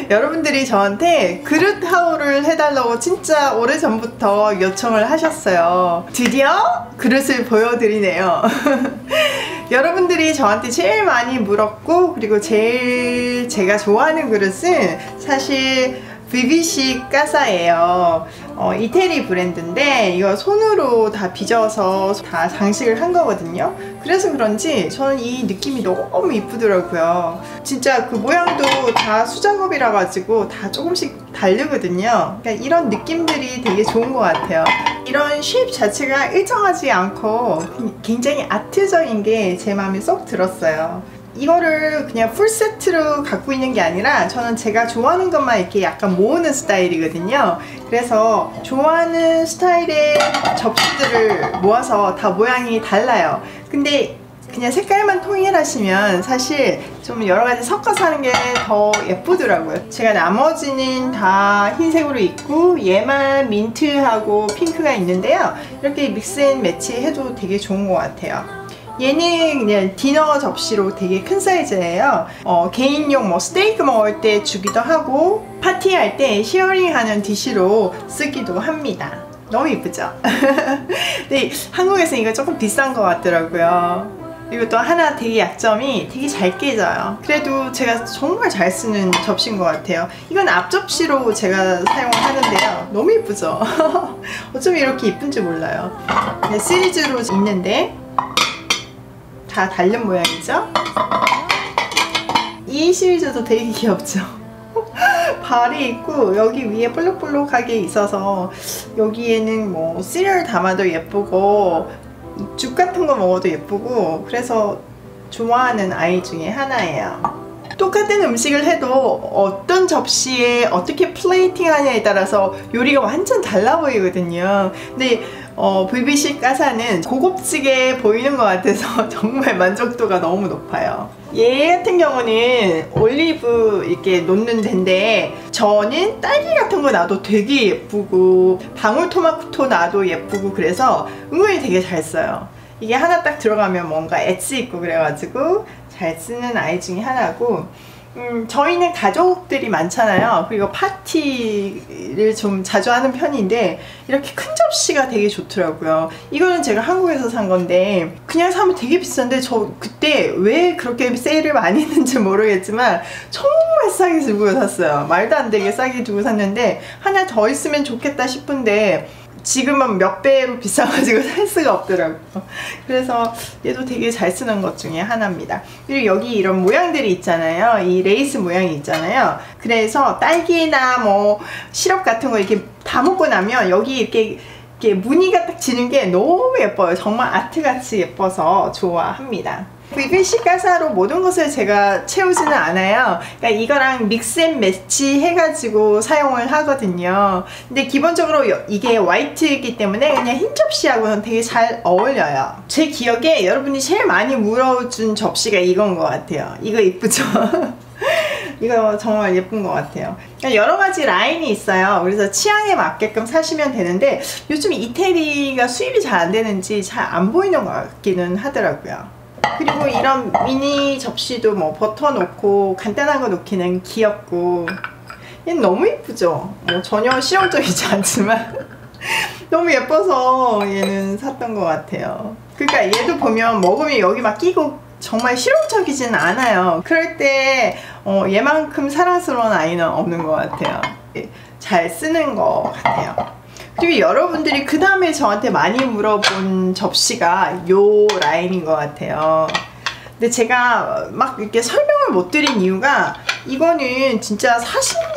여러분들이 저한테 그릇 하울을 해달라고 진짜 오래전부터 요청을 하셨어요. 드디어 그릇을 보여드리네요. 여러분들이 저한테 제일 많이 물었고, 그리고 제일 제가 좋아하는 그릇은 사실 VBC 까사예요. 이태리 브랜드인데 이거 손으로 다 빚어서 다 장식을 한 거거든요. 그래서 그런지 저는 이 느낌이 너무 이쁘더라고요. 진짜 그 모양도 다 수작업이라 가지고 다 조금씩 다르거든요. 그러니까 이런 느낌들이 되게 좋은 것 같아요. 이런 쉐입 자체가 일정하지 않고 굉장히 아트적인 게 제 마음에 쏙 들었어요. 이거를 그냥 풀세트로 갖고 있는 게 아니라 저는 제가 좋아하는 것만 이렇게 약간 모으는 스타일이거든요. 그래서 좋아하는 스타일의 접시들을 모아서 다 모양이 달라요. 근데 그냥 색깔만 통일하시면 사실 좀 여러가지 섞어서 하는 게 더 예쁘더라고요. 제가 나머지는 다 흰색으로 있고 얘만 민트하고 핑크가 있는데요. 이렇게 믹스 앤 매치 해도 되게 좋은 것 같아요. 얘는 그냥 디너 접시로 되게 큰 사이즈예요. 개인용 뭐 스테이크 먹을 때 주기도 하고 파티할 때 쉐어링하는 디시로 쓰기도 합니다. 너무 이쁘죠? 근데 한국에서 이거 조금 비싼 것 같더라고요. 그리고 또 하나 되게 약점이 되게 잘 깨져요. 그래도 제가 정말 잘 쓰는 접시인 것 같아요. 이건 앞접시로 제가 사용을 하는데요. 너무 이쁘죠? 어쩜 이렇게 이쁜지 몰라요. 시리즈로 있는데 다 다른 모양이죠? 이 시리즈도 되게 귀엽죠? 발이 있고 여기 위에 볼록볼록하게 있어서 여기에는 뭐 시리얼 담아도 예쁘고 죽 같은 거 먹어도 예쁘고, 그래서 좋아하는 아이 중에 하나예요. 똑같은 음식을 해도 어떤 접시에 어떻게 플레이팅 하냐에 따라서 요리가 완전 달라 보이거든요. 근데 VBC 까사는 고급지게 보이는 것 같아서 정말 만족도가 너무 높아요. 얘 같은 경우는 올리브 이렇게 놓는 데인데 저는 딸기 같은 거 놔도 되게 예쁘고 방울토마토 놔도 예쁘고 그래서 은근히 되게 잘 써요. 이게 하나 딱 들어가면 뭔가 엣지 있고 그래가지고 잘 쓰는 아이 중에 하나고, 저희는 가족들이 많잖아요. 그리고 파티를 좀 자주 하는 편인데 이렇게 큰 접시가 되게 좋더라고요. 이거는 제가 한국에서 산 건데 그냥 사면 되게 비싼데 저 그때 왜 그렇게 세일을 많이 했는지 모르겠지만 정말 싸게 주고 샀어요. 말도 안 되게 싸게 주고 샀는데 하나 더 있으면 좋겠다 싶은데 지금은 몇 배로 비싸가지고 살 수가 없더라고요. 그래서 얘도 되게 잘 쓰는 것 중에 하나입니다. 그리고 여기 이런 모양들이 있잖아요. 이 레이스 모양이 있잖아요. 그래서 딸기나 뭐 시럽 같은 거 이렇게 다 먹고 나면 여기 이렇게 무늬가 딱 지는 게 너무 예뻐요. 정말 아트같이 예뻐서 좋아합니다. VBC 까사로 모든 것을 제가 채우지는 않아요. 그러니까 이거랑 믹스 앤 매치 해가지고 사용을 하거든요. 근데 기본적으로 이게 화이트이기 때문에 그냥 흰 접시하고는 되게 잘 어울려요. 제 기억에 여러분이 제일 많이 물어준 접시가 이건 것 같아요. 이거 이쁘죠? 이거 정말 예쁜 것 같아요. 여러 가지 라인이 있어요. 그래서 취향에 맞게끔 사시면 되는데 요즘 이태리가 수입이 잘 안 되는지 잘 안 보이는 것 같기는 하더라고요. 그리고 이런 미니 접시도 뭐 버터 넣고 간단한 거 넣기는 귀엽고, 얘는 너무 예쁘죠? 뭐 전혀 실용적이지 않지만 너무 예뻐서 얘는 샀던 것 같아요. 그러니까 얘도 보면 먹으면 여기 막 끼고 정말 실용적이진 않아요. 그럴 때 얘만큼 사랑스러운 아이는 없는 것 같아요. 잘 쓰는 것 같아요. 그리고 여러분들이 그 다음에 저한테 많이 물어본 접시가 요 라인인 것 같아요. 근데 제가 막 이렇게 설명을 못 드린 이유가 이거는 진짜 40년